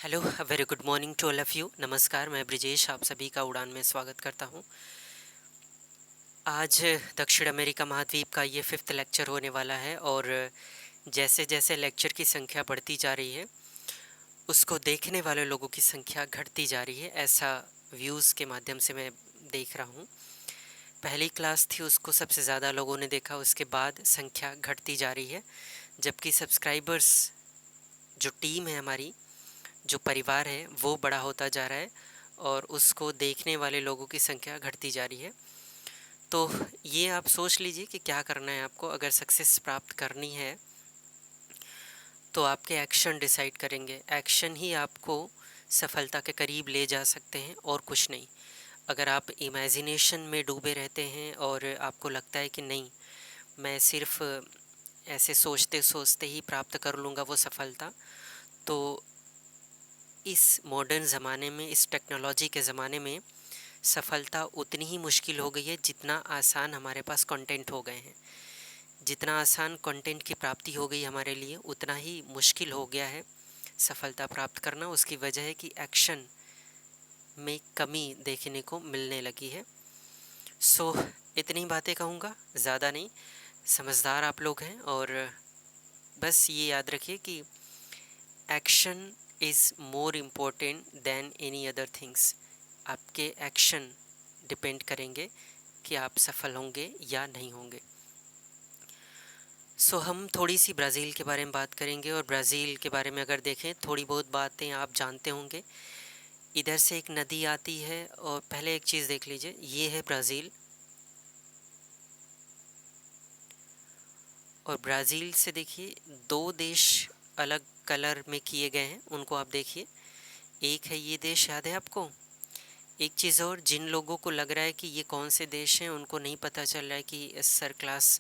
Hello, very good morning to all of you. नमस्कार, मैं ब्रिजेश आप सभी का उड़ान में स्वागत करता हूं। आज दक्षिण अमेरिका महाद्वीप का ये 5th लेक्चर होने वाला है और जैसे जैसे लेक्चर की संख्या बढ़ती जा रही है उसको देखने वाले लोगों की संख्या घटती जा रही है। ऐसा व्यूज़ के माध्यम से मैं देख रहा हूं। पहली क्लास थी उसको सबसे ज़्यादा लोगों ने देखा, उसके बाद संख्या घटती जा रही है, जबकि सब्सक्राइबर्स जो टीम है हमारी, जो परिवार है वो बड़ा होता जा रहा है और उसको देखने वाले लोगों की संख्या घटती जा रही है। तो ये आप सोच लीजिए कि क्या करना है आपको। अगर सक्सेस प्राप्त करनी है तो आपके एक्शन डिसाइड करेंगे। एक्शन ही आपको सफलता के करीब ले जा सकते हैं और कुछ नहीं। अगर आप इमेजिनेशन में डूबे रहते हैं और आपको लगता है कि नहीं, मैं सिर्फ ऐसे सोचते सोचते ही प्राप्त कर लूँगा वो सफलता, तो इस मॉडर्न ज़माने में, इस टेक्नोलॉजी के ज़माने में सफलता उतनी ही मुश्किल हो गई है जितना आसान हमारे पास कंटेंट हो गए हैं। जितना आसान कंटेंट की प्राप्ति हो गई हमारे लिए, उतना ही मुश्किल हो गया है सफलता प्राप्त करना। उसकी वजह है कि एक्शन में कमी देखने को मिलने लगी है। सो इतनी बातें कहूँगा, ज़्यादा नहीं। समझदार आप लोग हैं और बस ये याद रखिए कि action is more important than any other things. आपके एक्शन डिपेंड करेंगे कि आप सफल होंगे या नहीं होंगे। सो हम थोड़ी सी ब्राज़ील के बारे में बात करेंगे और ब्राज़ील के बारे में अगर देखें, थोड़ी बहुत बातें आप जानते होंगे। इधर से एक नदी आती है और पहले एक चीज़ देख लीजिए, ये है ब्राज़ील और ब्राज़ील से देखिए दो देश अलग कलर में किए गए हैं, उनको आप देखिए। एक है ये देश, याद है आपको। एक चीज़ और, जिन लोगों को लग रहा है कि ये कौन से देश हैं, उनको नहीं पता चल रहा है कि सर क्लास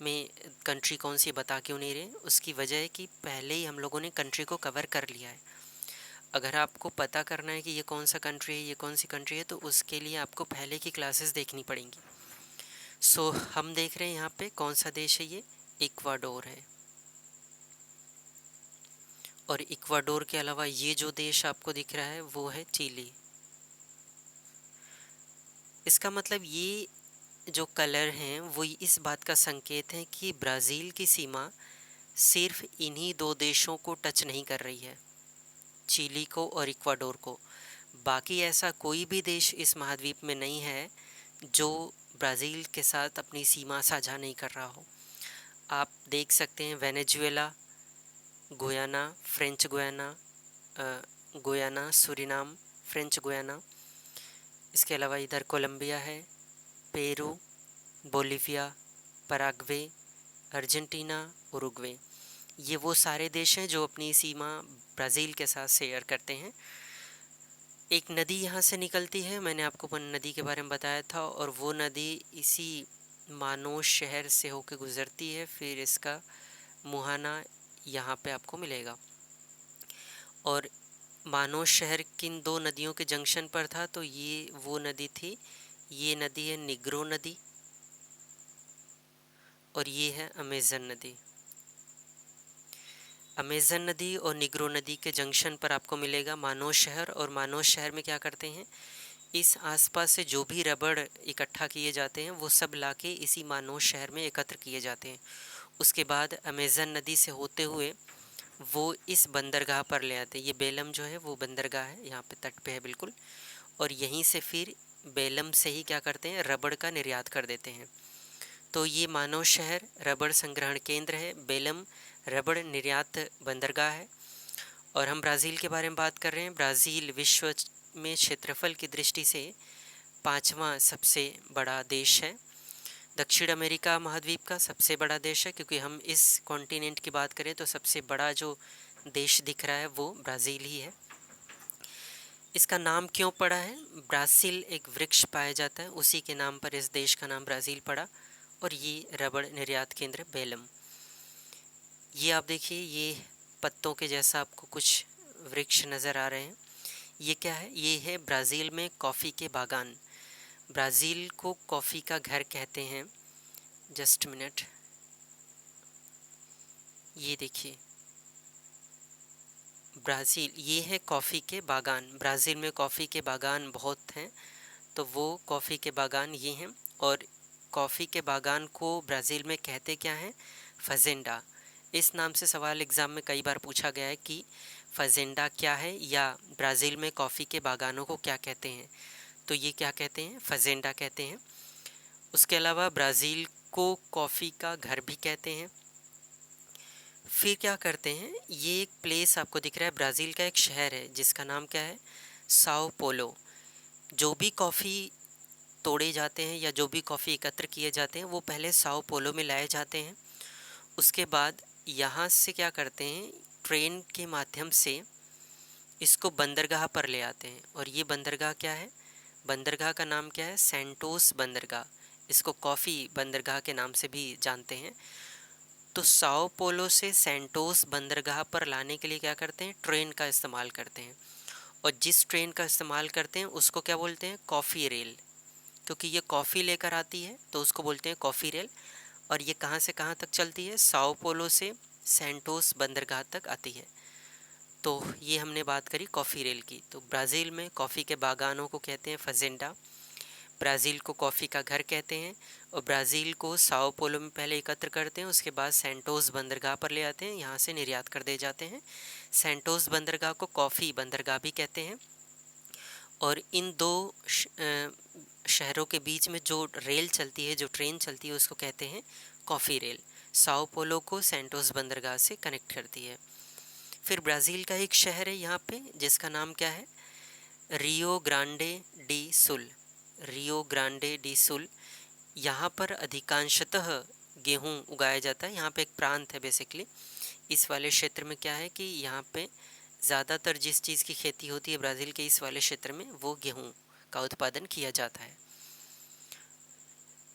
में कंट्री कौन सी बता क्यों नहीं रहे। उसकी वजह है कि पहले ही हम लोगों ने कंट्री को कवर कर लिया है। अगर आपको पता करना है कि ये कौन सा कंट्री है, ये कौन सी कंट्री है, तो उसके लिए आपको पहले की क्लासेस देखनी पड़ेंगी। सो हम देख रहे हैं यहाँ पे कौन सा देश है, ये इक्वाडोर है। और इक्वाडोर के अलावा ये जो देश आपको दिख रहा है वो है चिली। इसका मतलब ये जो कलर हैं वो इस बात का संकेत है कि ब्राज़ील की सीमा सिर्फ इन्हीं दो देशों को टच नहीं कर रही है, चिली को और इक्वाडोर को। बाकी ऐसा कोई भी देश इस महाद्वीप में नहीं है जो ब्राज़ील के साथ अपनी सीमा साझा नहीं कर रहा हो। आप देख सकते हैं Venezuela, Guyana, French Guiana, Guyana, Suriname, French Guiana. इसके अलावा इधर कोलंबिया है, Peru, Bolivia, Paraguay, Argentina, Uruguay. ये वो सारे देश हैं जो अपनी सीमा ब्राज़ील के साथ शेयर करते हैं। एक नदी यहाँ से निकलती है, मैंने आपको नदी के बारे में बताया था, और वो नदी इसी मानोस शहर से होकर गुज़रती है। फिर इसका मुहाना यहाँ पे आपको मिलेगा। और मानोस शहर किन दो नदियों के जंक्शन पर था, तो ये वो नदी थी। ये नदी है निग्रो नदी और ये है अमेज़न नदी। अमेज़न नदी और निग्रो नदी के जंक्शन पर आपको मिलेगा मानोस शहर। और मानोस शहर में क्या करते हैं, इस आसपास से जो भी रबड़ इकट्ठा किए जाते हैं वो सब लाके इसी मानोस शहर में एकत्र किए जाते हैं। उसके बाद अमेज़न नदी से होते हुए वो इस बंदरगाह पर ले आते हैं। ये बेलम जो है वो बंदरगाह है, यहाँ पे तट पे है बिल्कुल। और यहीं से फिर बेलम से ही क्या करते हैं, रबड़ का निर्यात कर देते हैं। तो ये मानव शहर रबड़ संग्रहण केंद्र है, बेलम रबड़ निर्यात बंदरगाह है। और हम ब्राज़ील के बारे में बात कर रहे हैं। ब्राज़ील विश्व में क्षेत्रफल की दृष्टि से 5वां सबसे बड़ा देश है। दक्षिण अमेरिका महाद्वीप का सबसे बड़ा देश है, क्योंकि हम इस कॉन्टिनेंट की बात करें तो सबसे बड़ा जो देश दिख रहा है वो ब्राज़ील ही है। इसका नाम क्यों पड़ा है, ब्राज़ील एक वृक्ष पाया जाता है, उसी के नाम पर इस देश का नाम ब्राज़ील पड़ा। और ये रबड़ निर्यात केंद्र बेलम। ये आप देखिए, ये पत्तों के जैसा आपको कुछ वृक्ष नज़र आ रहे हैं। ये क्या है, ये है ब्राज़ील में कॉफ़ी के बागान। ब्राज़ील को कॉफ़ी का घर कहते हैं। जस्ट मिनट, ये देखिए ब्राज़ील, ये है कॉफ़ी के बागान। ब्राज़ील में कॉफ़ी के बागान बहुत हैं, तो वो कॉफ़ी के बागान ये हैं। और कॉफ़ी के बागान को ब्राज़ील में कहते क्या हैं? फजेंडा। इस नाम से सवाल एग्ज़ाम में कई बार पूछा गया है कि फजेंडा क्या है, या ब्राज़ील में कॉफ़ी के बागानों को क्या कहते हैं। तो ये क्या कहते हैं? फजेंडा कहते हैं। उसके अलावा ब्राज़ील को कॉफ़ी का घर भी कहते हैं। फिर क्या करते हैं, ये एक प्लेस आपको दिख रहा है, ब्राज़ील का एक शहर है जिसका नाम क्या है? Sao Paulo. जो भी कॉफ़ी तोड़े जाते हैं या जो भी कॉफ़ी एकत्र किए जाते हैं वो पहले साओ पोलो में लाए जाते हैं। उसके बाद यहाँ से क्या करते हैं, ट्रेन के माध्यम से इसको बंदरगाह पर ले आते हैं। और ये बंदरगाह क्या है? बंदरगाह का नाम क्या है? सैंटोस बंदरगाह। इसको कॉफ़ी बंदरगाह के नाम से भी जानते हैं। तो साओ पोलो से सैंटोस बंदरगाह पर लाने के लिए क्या करते हैं? ट्रेन का इस्तेमाल करते हैं। और जिस ट्रेन का इस्तेमाल करते हैं उसको क्या बोलते हैं? Coffee rail. क्योंकि ये कॉफ़ी लेकर आती है तो उसको बोलते हैं कॉफ़ी रेल। और ये कहाँ से कहाँ तक चलती है? साओ पोलो से सैंटोस बंदरगाह तक आती है। तो ये हमने बात करी कॉफ़ी रेल की। तो ब्राज़ील में कॉफ़ी के बागानों को कहते हैं फजेंडा। ब्राज़ील को कॉफ़ी का घर कहते हैं। और ब्राज़ील को साओ पोलो में पहले एकत्र करते हैं, उसके बाद सैंटोस बंदरगाह पर ले आते हैं, यहाँ से निर्यात कर दे जाते हैं। सैंटोस बंदरगाह को कॉफ़ी बंदरगाह भी कहते हैं। और इन दो शहरों के बीच में जो रेल चलती है, जो ट्रेन चलती है, उसको कहते हैं कॉफ़ी रेल। साओ पोलो को सैंटोस बंदरगाह से कनेक्ट करती है। फिर ब्राज़ील का एक शहर है यहाँ पे जिसका नाम क्या है? रियो ग्रांडे डी सुल। रियो ग्रांडे डी सुल। यहाँ पर अधिकांशतः गेहूँ उगाया जाता है। यहाँ पे एक प्रांत है बेसिकली। इस वाले क्षेत्र में क्या है कि यहाँ पे ज़्यादातर जिस चीज़ की खेती होती है ब्राज़ील के इस वाले क्षेत्र में, वो गेहूँ का उत्पादन किया जाता है।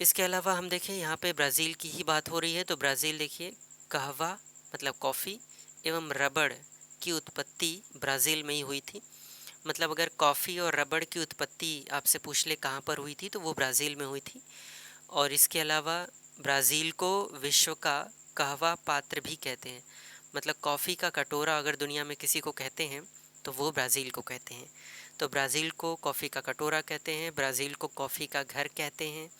इसके अलावा हम देखें, यहाँ पे ब्राज़ील की ही बात हो रही है तो ब्राज़ील देखिए, कहवा मतलब कॉफ़ी एवं रबड़ की उत्पत्ति ब्राज़ील में ही हुई थी। मतलब अगर कॉफ़ी और रबड़ की उत्पत्ति आपसे पूछ ले कहाँ पर हुई थी, तो वो ब्राज़ील में हुई थी। और इसके अलावा ब्राज़ील को विश्व का कहवा पात्र भी कहते हैं। मतलब कॉफ़ी का कटोरा अगर दुनिया में किसी को कहते हैं तो वो ब्राज़ील को कहते हैं। तो ब्राज़ील को कॉफ़ी का कटोरा कहते हैं, ब्राज़ील को कॉफ़ी का घर कहते हैं।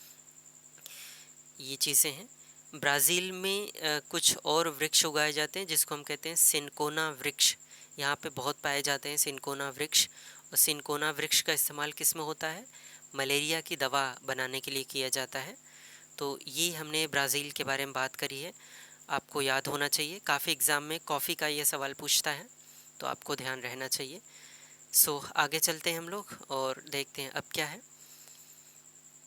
ये चीज़ें हैं। ब्राज़ील में कुछ और वृक्ष उगाए जाते हैं जिसको हम कहते हैं सिनकोना वृक्ष। यहाँ पे बहुत पाए जाते हैं सिनकोना वृक्ष। और सिनकोना वृक्ष का इस्तेमाल किस में होता है? मलेरिया की दवा बनाने के लिए किया जाता है। तो ये हमने ब्राज़ील के बारे में बात करी है, आपको याद होना चाहिए। काफ़ी एग्ज़ाम में कॉफ़ी का ये सवाल पूछता है, तो आपको ध्यान रहना चाहिए। आगे चलते हैं हम लोग और देखते हैं अब क्या है।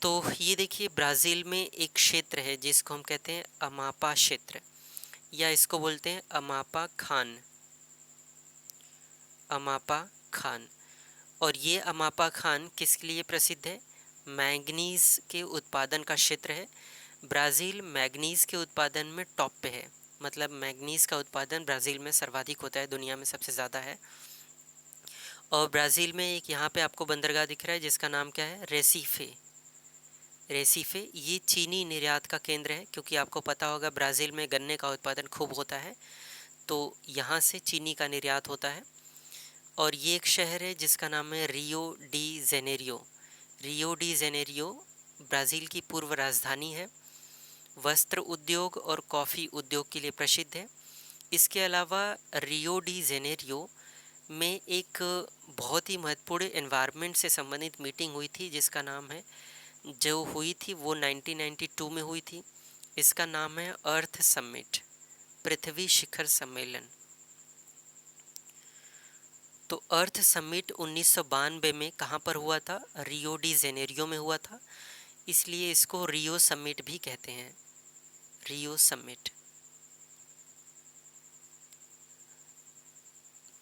तो ये देखिए, ब्राज़ील में एक क्षेत्र है जिसको हम कहते हैं अमापा क्षेत्र, या इसको बोलते हैं अमापा खान। अमापा खान। और ये अमापा खान किसके लिए प्रसिद्ध है? मैंगनीज़ के उत्पादन का क्षेत्र है। ब्राज़ील मैंगनीज़ के उत्पादन में टॉप पे है। मतलब मैंगनीज़ का उत्पादन ब्राज़ील में सर्वाधिक होता है, दुनिया में सबसे ज़्यादा है। और ब्राज़ील में एक यहाँ पे आपको बंदरगाह दिख रहा है जिसका नाम क्या है? रेसीफे। रेसीफे ये चीनी निर्यात का केंद्र है, क्योंकि आपको पता होगा ब्राज़ील में गन्ने का उत्पादन खूब होता है, तो यहाँ से चीनी का निर्यात होता है। और ये एक शहर है जिसका नाम है Rio de Janeiro. Rio de Janeiro Brazil की पूर्व राजधानी है। वस्त्र उद्योग और कॉफ़ी उद्योग के लिए प्रसिद्ध है। इसके अलावा रियो डी जेनेरियो में एक बहुत ही महत्वपूर्ण एनवायरनमेंट से संबंधित मीटिंग हुई थी जिसका नाम है, जो हुई थी वो 1992 में हुई थी। इसका नाम है अर्थ समिट, पृथ्वी शिखर सम्मेलन। तो अर्थ समिट 1992 में कहाँ पर हुआ था? रियो डी जेनेरियो में हुआ था, इसलिए इसको रियो समिट भी कहते हैं। Rio summit.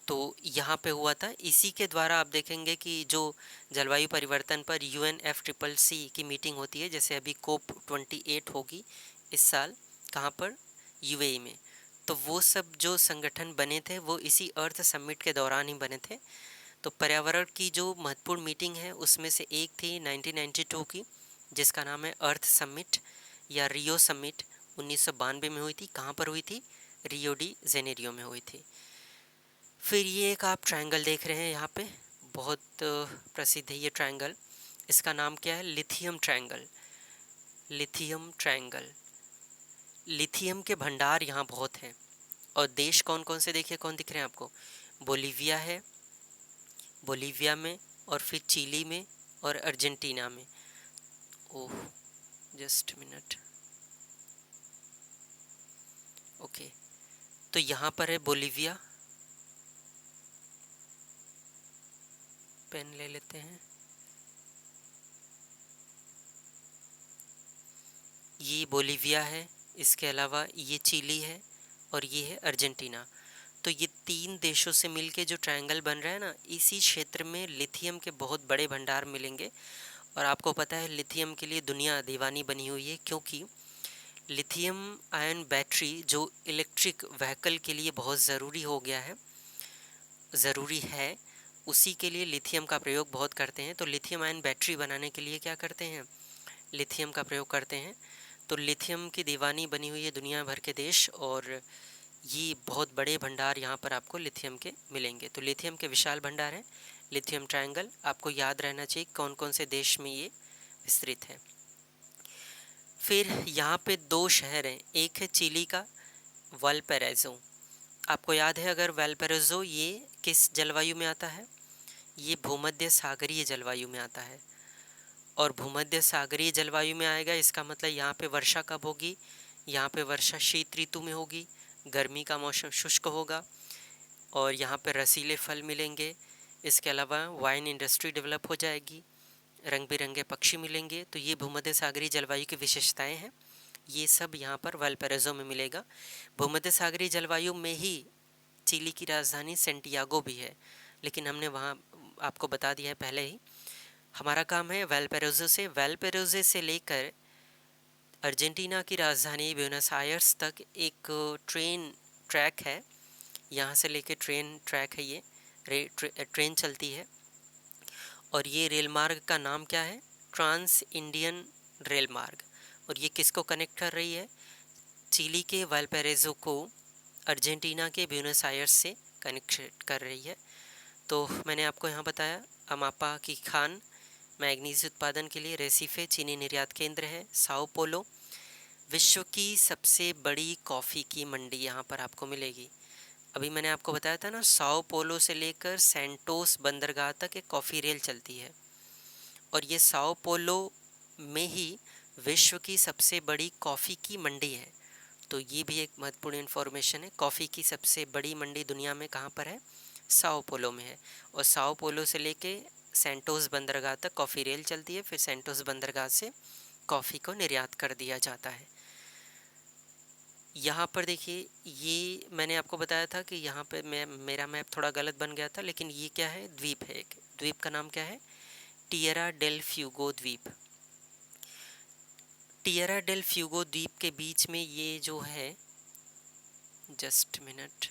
तो यहाँ पे हुआ था। इसी के द्वारा आप देखेंगे कि जो जलवायु परिवर्तन पर UNFCCC की मीटिंग होती है, जैसे अभी COP28 होगी इस साल, कहाँ पर? UAE में। तो वो सब जो संगठन बने थे वो इसी अर्थ समिट के दौरान ही बने थे। तो पर्यावरण की जो महत्वपूर्ण मीटिंग है उसमें से एक थी 1992 की, जिसका नाम है अर्थ समिट या रियो समिट। 1992 में हुई थी। कहाँ पर हुई थी? रियो डी जेनेरियो में हुई थी। फिर ये एक आप ट्रायंगल देख रहे हैं यहाँ पे, बहुत प्रसिद्ध है ये ट्रायंगल। इसका नाम क्या है? Lithium triangle. Lithium triangle, lithium के भंडार यहाँ बहुत हैं। और देश कौन कौन से देखिए, कौन दिख रहे हैं आपको? बोलीविया है, बोलीविया में, और फिर चिली में, और अर्जेंटीना में। ओह, जस्ट मिनट। ओके, तो यहाँ पर है बोलीविया। पेन ले लेते हैं। ये बोलीविया है, इसके अलावा ये चिली है, और ये है अर्जेंटीना। तो ये 3 देशों से मिलके जो ट्रायंगल बन रहा है ना, इसी क्षेत्र में लिथियम के बहुत बड़े भंडार मिलेंगे। और आपको पता है लिथियम के लिए दुनिया दीवानी बनी हुई है, क्योंकि लिथियम आयन बैटरी जो इलेक्ट्रिक व्हीकल के लिए बहुत ज़रूरी हो गया है, ज़रूरी है, उसी के लिए लिथियम का प्रयोग बहुत करते हैं। तो लिथियम आयन बैटरी बनाने के लिए क्या करते हैं? लिथियम का प्रयोग करते हैं। तो लिथियम की दीवानी बनी हुई है दुनिया भर के देश, और ये बहुत बड़े भंडार यहाँ पर आपको लिथियम के मिलेंगे। तो लिथियम के विशाल भंडार हैं। लिथियम ट्रायंगल आपको याद रहना चाहिए कौन कौन से देश में ये विस्तृत है। फिर यहाँ पे 2 शहर हैं, एक है चिली का वालपैराइजो। आपको याद है अगर वालपैराइजो ये किस जलवायु में आता है? ये भूमध्य सागरीय जलवायु में आता है। और भूमध्य सागरीय जलवायु में आएगा, इसका मतलब यहाँ पे वर्षा कब होगी? यहाँ पे वर्षा शीत ऋतु में होगी, गर्मी का मौसम शुष्क होगा, और यहाँ पे रसीले फल मिलेंगे। इसके अलावा वाइन इंडस्ट्री डेवलप हो जाएगी, रंग बिरंगे पक्षी मिलेंगे। तो ये भूमध्य सागरीय जलवायु की विशेषताएं हैं, ये सब यहाँ पर वालपैराइजो में मिलेगा। भूमध्य सागरीय जलवायु में ही चिली की राजधानी सेंटियागो भी है, लेकिन हमने वहाँ आपको बता दिया है पहले ही। हमारा काम है वालपैराइजो से लेकर अर्जेंटीना की राजधानी ब्यूनस आयर्स तक एक ट्रेन ट्रैक है। यहाँ से लेकर ट्रेन ट्रैक है, ये ट्रेन चलती है। और ये रेल मार्ग का नाम क्या है? ट्रांस इंडियन रेल मार्ग। और ये किसको कनेक्ट कर रही है? चिली के वालपैराइजो को अर्जेंटीना के ब्यूनस आयर्स से कनेक्ट कर रही है। तो मैंने आपको यहाँ बताया अमापा की खान मैग्नीज उत्पादन के लिए रेसिफे चीनी निर्यात केंद्र है। साओ पोलो विश्व की सबसे बड़ी कॉफ़ी की मंडी यहाँ पर आपको मिलेगी। अभी मैंने आपको बताया था ना, साओ पोलो से लेकर सैंटोस बंदरगाह तक एक कॉफ़ी रेल चलती है, और ये साओ पोलो में ही विश्व की सबसे बड़ी कॉफ़ी की मंडी है। तो ये भी एक महत्वपूर्ण इन्फॉर्मेशन है। कॉफ़ी की सबसे बड़ी मंडी दुनिया में कहाँ पर है? साओ पोलो में है। और साओ पोलो से लेके सैंटोस बंदरगाह तक कॉफ़ी रेल चलती है, फिर सैंटोस बंदरगाह से कॉफ़ी को निर्यात कर दिया जाता है। यहाँ पर देखिए, ये मैंने आपको बताया था कि यहाँ पे मेरा मैप थोड़ा गलत बन गया था, लेकिन ये क्या है? द्वीप है एक। द्वीप का नाम क्या है? टिएरा डेल फ्यूगो द्वीप। टिएरा डेल फ्यूगो द्वीप के बीच में ये जो है, जस्ट मिनट,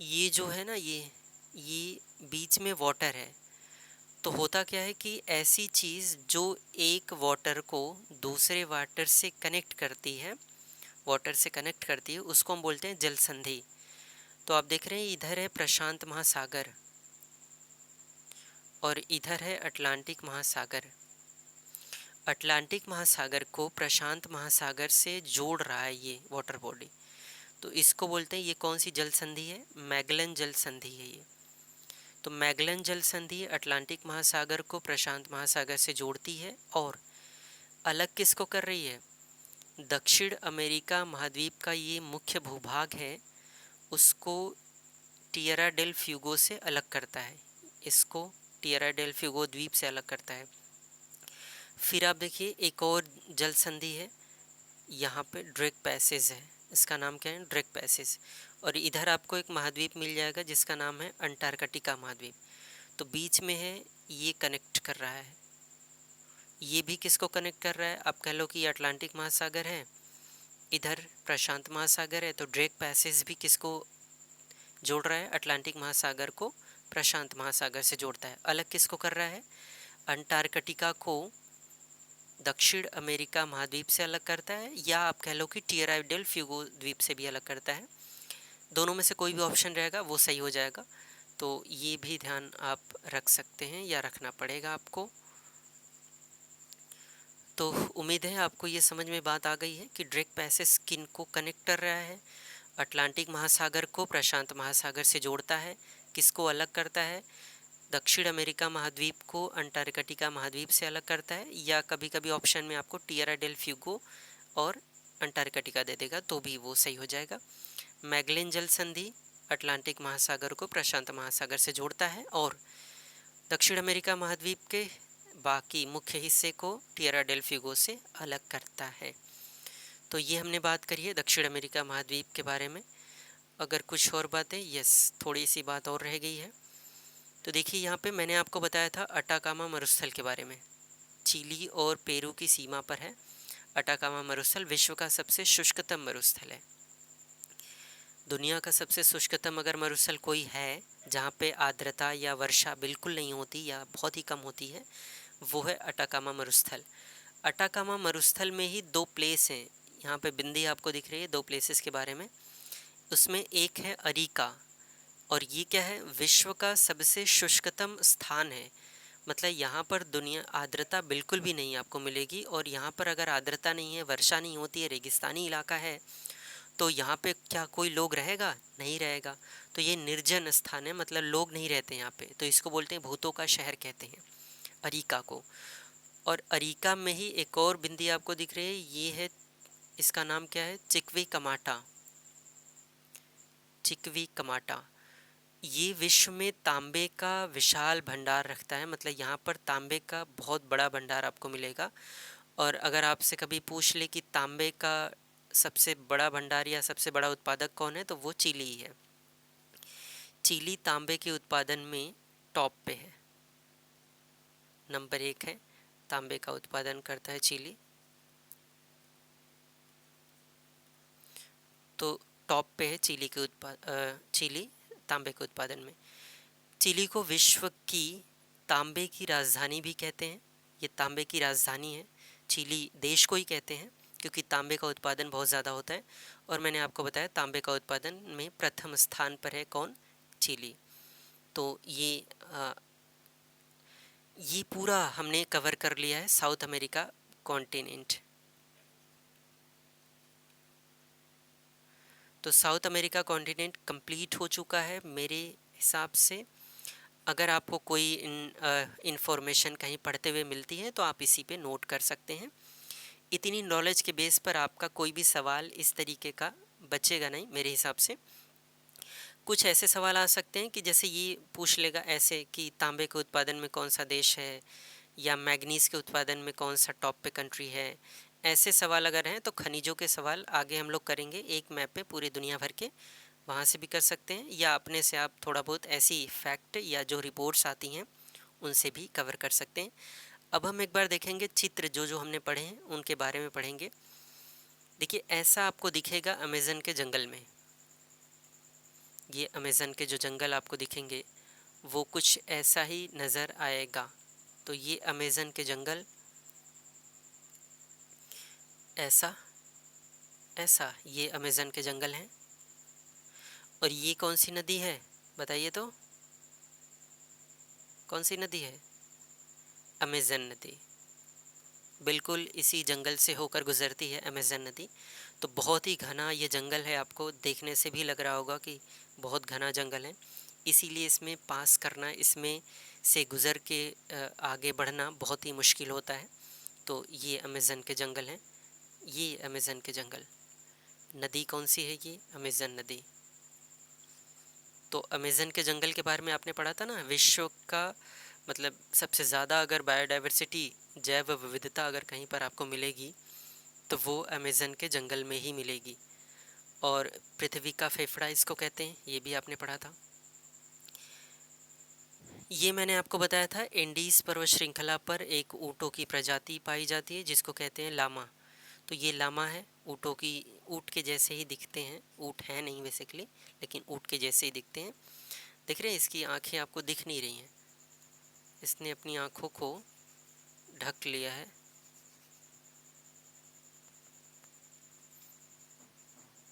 ये जो है ना, ये बीच में वाटर है। तो होता क्या है कि ऐसी चीज़ जो एक वाटर को दूसरे वाटर से कनेक्ट करती है, उसको हम बोलते हैं जल संधि। तो आप देख रहे हैं इधर है प्रशांत महासागर और इधर है अटलांटिक महासागर। अटलांटिक महासागर को प्रशांत महासागर से जोड़ रहा है ये वाटर बॉडी, तो इसको बोलते हैं, ये कौन सी जल संधि है? मैगलन जल संधि है ये। तो मैगलन जल संधि अटलांटिक महासागर को प्रशांत महासागर से जोड़ती है, और अलग किसको कर रही है? दक्षिण अमेरिका महाद्वीप का ये मुख्य भूभाग है, उसको टिएरा डेल फ्यूगो से अलग करता है, इसको टिएरा डेल फ्यूगो द्वीप से अलग करता है। फिर आप देखिए एक और जल संधि है, यहाँ पे ड्रेक पैसेज है, इसका नाम क्या है? Drake passage. और इधर आपको एक महाद्वीप मिल जाएगा जिसका नाम है अंटार्कटिका महाद्वीप। तो बीच में है, ये कनेक्ट कर रहा है। ये भी किसको कनेक्ट कर रहा है? आप कह लो कि ये अटलांटिक महासागर है, इधर प्रशांत महासागर है, तो ड्रेक पैसेज भी किसको जोड़ रहा है? अटलांटिक महासागर को प्रशांत महासागर से जोड़ता है। अलग किसको कर रहा है? अंटार्कटिका को दक्षिण अमेरिका महाद्वीप से अलग करता है, या आप कह लो कि टिएरा डेल फ्यूगो द्वीप से भी अलग करता है। दोनों में से कोई भी ऑप्शन रहेगा वो सही हो जाएगा। तो ये भी ध्यान आप रख सकते हैं या रखना पड़ेगा आपको। तो उम्मीद है आपको ये समझ में बात आ गई है कि ड्रेक पैसेज किन को कनेक्ट कर रहा है। अटलांटिक महासागर को प्रशांत महासागर से जोड़ता है, किसको अलग करता है, दक्षिण अमेरिका महाद्वीप को अंटार्कटिका महाद्वीप से अलग करता है, या कभी कभी ऑप्शन में आपको टिएरा डेल फ्यूगो और अंटार्कटिका दे देगा तो भी वो सही हो जाएगा। मैगेलन जल संधि अटलांटिक महासागर को प्रशांत महासागर से जोड़ता है और दक्षिण अमेरिका महाद्वीप के बाकी मुख्य हिस्से को टिएरा डेल फ्यूगो से अलग करता है। तो ये हमने बात करी है दक्षिण अमेरिका महाद्वीप के बारे में। अगर कुछ और बातें, यस थोड़ी सी बात और रह गई है। तो देखिए यहाँ पे मैंने आपको बताया था अटाकामा मरुस्थल के बारे में, चिली और पेरू की सीमा पर है। अटाकामा मरुस्थल विश्व का सबसे शुष्कतम मरुस्थल है। दुनिया का सबसे शुष्कतम अगर मरुस्थल कोई है जहाँ पे आर्द्रता या वर्षा बिल्कुल नहीं होती या बहुत ही कम होती है, वो है अटाकामा मरुस्थल। अटाकामा मरुस्थल में ही दो प्लेस हैं, यहाँ पे बिंदी आपको दिख रही है दो प्लेसेस के बारे में। उसमें एक है अरिका, और ये क्या है, विश्व का सबसे शुष्कतम स्थान है। मतलब यहाँ पर दुनिया आर्द्रता बिल्कुल भी नहीं आपको मिलेगी, और यहाँ पर अगर आर्द्रता नहीं है, वर्षा नहीं होती है, रेगिस्तानी इलाका है, तो यहाँ पे क्या कोई लोग रहेगा? नहीं रहेगा। तो ये निर्जन स्थान है, मतलब लोग नहीं रहते यहाँ पे, तो इसको बोलते हैं भूतों का शहर कहते हैं अरिका को। और अरिका में ही एक और बिंदी आपको दिख रही है, ये है, इसका नाम क्या है, चिकवी कमाटा। चिकवी कमाटा ये विश्व में तांबे का विशाल भंडार रखता है, मतलब यहाँ पर तांबे का बहुत बड़ा भंडार आपको मिलेगा। और अगर आपसे कभी पूछ ले कि तांबे का सबसे बड़ा भंडार या सबसे बड़ा उत्पादक कौन है, तो वो चिली ही है। चिली तांबे के उत्पादन में टॉप पे है, नंबर 1 है, तांबे का उत्पादन करता है चिली। तो टॉप पे है चिली के चिली तांबे के उत्पादन में। चिली को विश्व की तांबे की राजधानी भी कहते हैं, ये तांबे की राजधानी है। चिली देश को ही कहते हैं क्योंकि तांबे का उत्पादन बहुत ज़्यादा होता है। और मैंने आपको बताया तांबे का उत्पादन में प्रथम स्थान पर है कौन? चिली। तो ये पूरा हमने कवर कर लिया है साउथ अमेरिका कॉन्टिनेंट। तो साउथ अमेरिका कॉन्टिनेंट कंप्लीट हो चुका है मेरे हिसाब से। अगर आपको कोई इन्फॉर्मेशन कहीं पढ़ते हुए मिलती है तो आप इसी पे नोट कर सकते हैं। इतनी नॉलेज के बेस पर आपका कोई भी सवाल इस तरीके का बचेगा नहीं मेरे हिसाब से। कुछ ऐसे सवाल आ सकते हैं कि जैसे ये पूछ लेगा ऐसे कि तांबे के उत्पादन में कौन सा देश है, या मैग्नीज़ के उत्पादन में कौन सा टॉप पे कंट्री है। ऐसे सवाल अगर हैं तो खनिजों के सवाल आगे हम लोग करेंगे एक मैप पे पूरी दुनिया भर के, वहाँ से भी कर सकते हैं, या अपने से आप थोड़ा बहुत ऐसी फैक्ट या जो रिपोर्ट्स आती हैं उनसे भी कवर कर सकते हैं। अब हम एक बार देखेंगे चित्र जो जो हमने पढ़े हैं उनके बारे में पढ़ेंगे। देखिए ऐसा आपको दिखेगा अमेज़न के जंगल में, ये अमेज़न के जो जंगल आपको दिखेंगे वो कुछ ऐसा ही नज़र आएगा। तो ये अमेज़न के जंगल ऐसा ये अमेज़न के जंगल हैं। और ये कौन सी नदी है बताइए तो, कौन सी नदी है? अमेज़न नदी। बिल्कुल इसी जंगल से होकर गुजरती है अमेज़न नदी। तो बहुत ही घना ये जंगल है, आपको देखने से भी लग रहा होगा कि बहुत घना जंगल है। इसीलिए इसमें पास करना, इसमें से गुज़र के आगे बढ़ना बहुत ही मुश्किल होता है। तो ये अमेज़न के जंगल हैं, ये अमेज़न के जंगल। नदी कौन सी है? ये अमेज़न नदी। तो अमेज़न के जंगल के बारे में आपने पढ़ा था ना, विश्व का मतलब सबसे ज़्यादा अगर बायोडाइवर्सिटी, जैव विविधता अगर कहीं पर आपको मिलेगी तो वो अमेज़न के जंगल में ही मिलेगी। और पृथ्वी का फेफड़ा इसको कहते हैं, ये भी आपने पढ़ा था। ये मैंने आपको बताया था एंडीज़ पर्वत श्रृंखला पर एक ऊँटों की प्रजाति पाई जाती है जिसको कहते हैं लामा। तो ये लामा है, ऊँट के जैसे ही दिखते हैं, ऊँट है नहीं बेसिकली लेकिन ऊँट के जैसे ही दिखते हैं। दिख रहे हैं, इसकी आंखें आपको दिख नहीं रही हैं, इसने अपनी आँखों को ढक लिया है।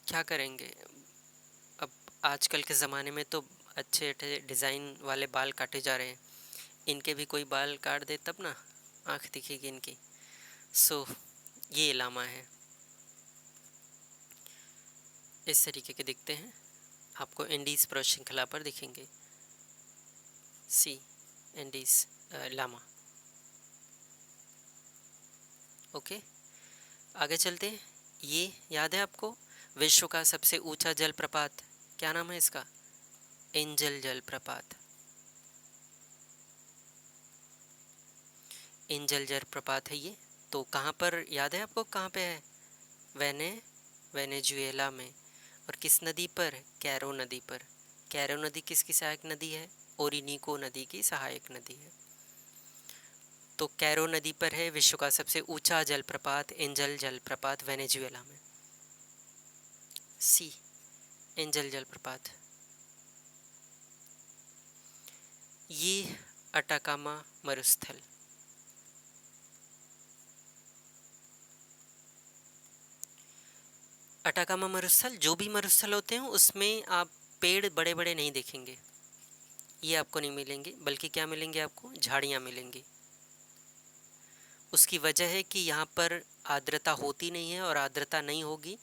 क्या करेंगे अब, आजकल के ज़माने में तो अच्छे अच्छे डिज़ाइन वाले बाल काटे जा रहे हैं। इनके भी कोई बाल काट दे तब ना आँख दिखेगी इनकी। सो ये लामा है, इस तरीके के दिखते हैं, आपको इंडीज़ पर्वत श्रृंखला पर दिखेंगे। सी इंडीज़ लामा। ओके, आगे चलते हैं। ये याद है आपको, विश्व का सबसे ऊंचा जलप्रपात, क्या नाम है इसका? एंजल जलप्रपात। एंजल जलप्रपात है ये। तो कहाँ पर याद है आपको, कहाँ पे है? वेनेजुएला में। और किस नदी पर? कैरो नदी पर। कैरो नदी किसकी सहायक नदी है? ओरिनिको नदी की सहायक नदी है। तो कैरो नदी पर है विश्व का सबसे ऊंचा जलप्रपात, एंजल जलप्रपात, वेनेजुएला में। सी एंजल जलप्रपात। ये अटाकामा मरुस्थल। अटाकामा मरुस्थल, जो भी मरुस्थल होते हैं उसमें आप पेड़ बड़े बड़े नहीं देखेंगे, ये आपको नहीं मिलेंगे, बल्कि क्या मिलेंगे आपको? झाड़ियाँ मिलेंगी। उसकी वजह है कि यहाँ पर आर्द्रता होती नहीं है, और आर्द्रता नहीं होगी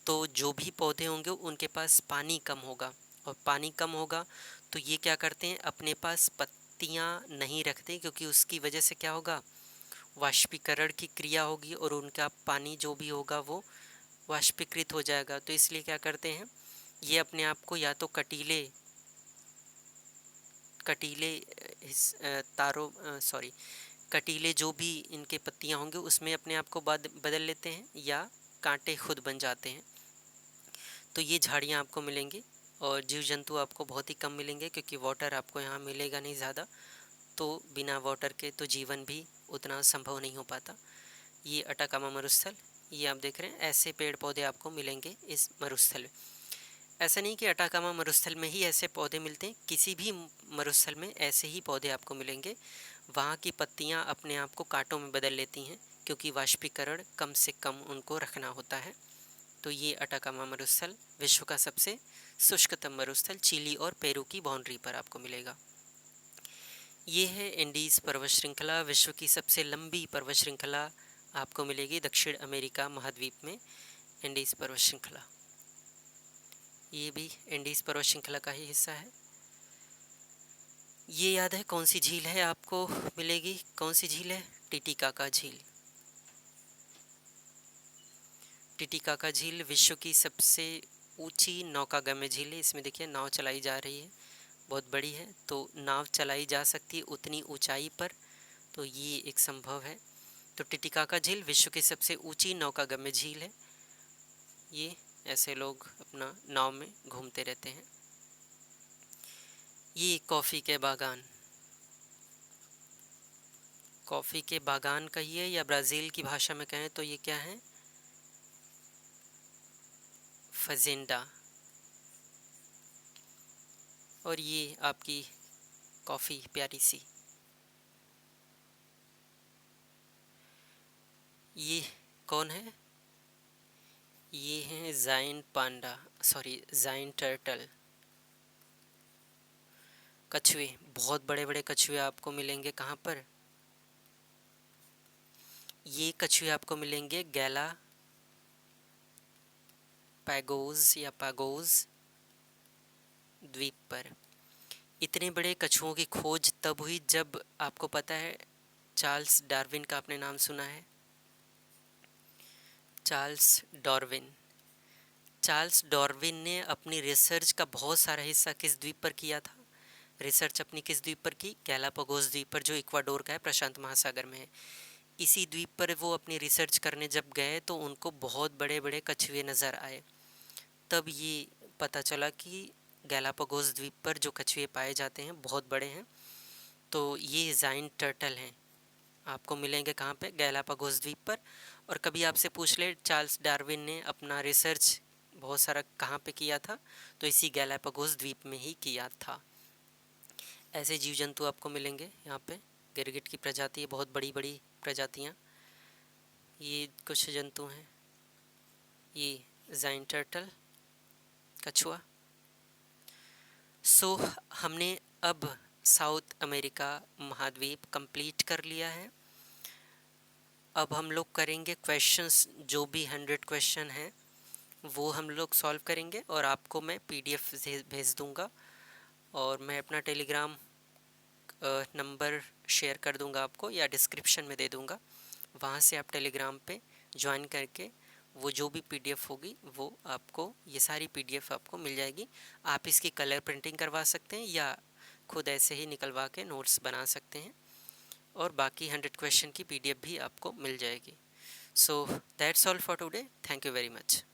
तो जो भी पौधे होंगे उनके पास पानी कम होगा, और पानी कम होगा तो ये क्या करते हैं, अपने पास पत्तियाँ नहीं रखते, क्योंकि उसकी वजह से क्या होगा? वाष्पीकरण की क्रिया होगी और उनका पानी जो भी होगा वो वाष्पीकृत हो जाएगा। तो इसलिए क्या करते हैं, ये अपने आप को या तो कटीले कटीले कटीले जो भी इनके पत्तियां होंगे उसमें अपने आप को बदल लेते हैं, या कांटे खुद बन जाते हैं। तो ये झाड़ियाँ आपको मिलेंगी, और जीव जंतु आपको बहुत ही कम मिलेंगे, क्योंकि वाटर आपको यहाँ मिलेगा नहीं ज़्यादा। तो बिना वाटर के तो जीवन भी उतना संभव नहीं हो पाता। ये अटाकामा मरुस्थल, ये आप देख रहे हैं, ऐसे पेड़ पौधे आपको मिलेंगे इस मरुस्थल में। ऐसा नहीं कि अटाकामा मरुस्थल में ही ऐसे पौधे मिलते हैं, किसी भी मरुस्थल में ऐसे ही पौधे आपको मिलेंगे। वहाँ की पत्तियाँ अपने आप को कांटों में बदल लेती हैं, क्योंकि वाष्पीकरण कम से कम उनको रखना होता है। तो ये अटाकामा मरुस्थल विश्व का सबसे शुष्कतम मरुस्थल चिली और पेरू की बाउंड्री पर आपको मिलेगा। ये है इंडीज़ पर्वत श्रृंखला, विश्व की सबसे लंबी पर्वत श्रृंखला आपको मिलेगी दक्षिण अमेरिका महाद्वीप में, इंडीज़ पर्वत श्रृंखला। ये भी इंडीज़ पर्वत श्रृंखला का ही हिस्सा है। ये याद है कौन सी झील है आपको मिलेगी? कौन सी झील है? टिटिकाका झील। टिटिकाका झील विश्व की सबसे ऊंची नौकागम्य झील है। इसमें देखिए नाव चलाई जा रही है, बहुत बड़ी है, तो नाव चलाई जा सकती है उतनी ऊंचाई पर, तो ये एक संभव है। तो टिटिकाका झील विश्व की सबसे ऊंची नौकागम्य झील है। ये ऐसे लोग अपना नाव में घूमते रहते हैं। ये कॉफ़ी के बागान, कॉफ़ी के बागान कहिए या ब्राज़ील की भाषा में कहें तो ये क्या है? फजेंडा। और ये आपकी कॉफ़ी प्यारी सी। ये कौन है? ये हैं जाइन पांडा, सॉरी जाइन टर्टल, कछुए। बहुत बड़े बड़े कछुए आपको मिलेंगे कहाँ पर? ये कछुए आपको मिलेंगे गैला पैगोज या पैगोज द्वीप पर। इतने बड़े कछुओं की खोज तब हुई जब, आपको पता है, चार्ल्स डार्विन का आपने नाम सुना है? Charles Darwin. चार्ल्स डार्विन ने अपनी रिसर्च का बहुत सारा हिस्सा किस द्वीप पर किया था? रिसर्च अपनी किस द्वीप पर की? गैलापागोस द्वीप पर, जो इक्वाडोर का है, प्रशांत महासागर में है। इसी द्वीप पर वो अपनी रिसर्च करने जब गए तो उनको बहुत बड़े बड़े कछुए नज़र आए। तब ये पता चला कि गैलापागोस द्वीप पर जो कछुए पाए जाते हैं बहुत बड़े हैं। तो ये जाइन टर्टल हैं, आपको मिलेंगे कहाँ पे? गैलापागोस द्वीप पर। और कभी आपसे पूछ ले चार्ल्स डार्विन ने अपना रिसर्च बहुत सारा कहाँ पे किया था, तो इसी गैलापागोस द्वीप में ही किया था। ऐसे जीव जंतु आपको मिलेंगे यहाँ पे। गिरगिट की प्रजाति है, बहुत बड़ी बड़ी प्रजातियाँ। ये कुछ जंतु हैं, ये जाइन टर्टल, कछुआ। सो हमने अब साउथ अमेरिका महाद्वीप कंप्लीट कर लिया है। अब हम लोग करेंगे क्वेश्चंस, जो भी 100 क्वेश्चन हैं वो हम लोग सॉल्व करेंगे और आपको मैं पीडीएफ भेज दूंगा। और मैं अपना टेलीग्राम नंबर शेयर कर दूंगा आपको, या डिस्क्रिप्शन में दे दूंगा। वहाँ से आप टेलीग्राम पे ज्वाइन करके वो जो भी पीडीएफ होगी वो आपको, ये सारी पीडीएफ आपको मिल जाएगी। आप इसकी कलर प्रिंटिंग करवा सकते हैं या खुद ऐसे ही निकलवा के नोट्स बना सकते हैं, और बाकी 100 क्वेश्चन की पीडीएफ भी आपको मिल जाएगी। So that's all for today. Thank you very much.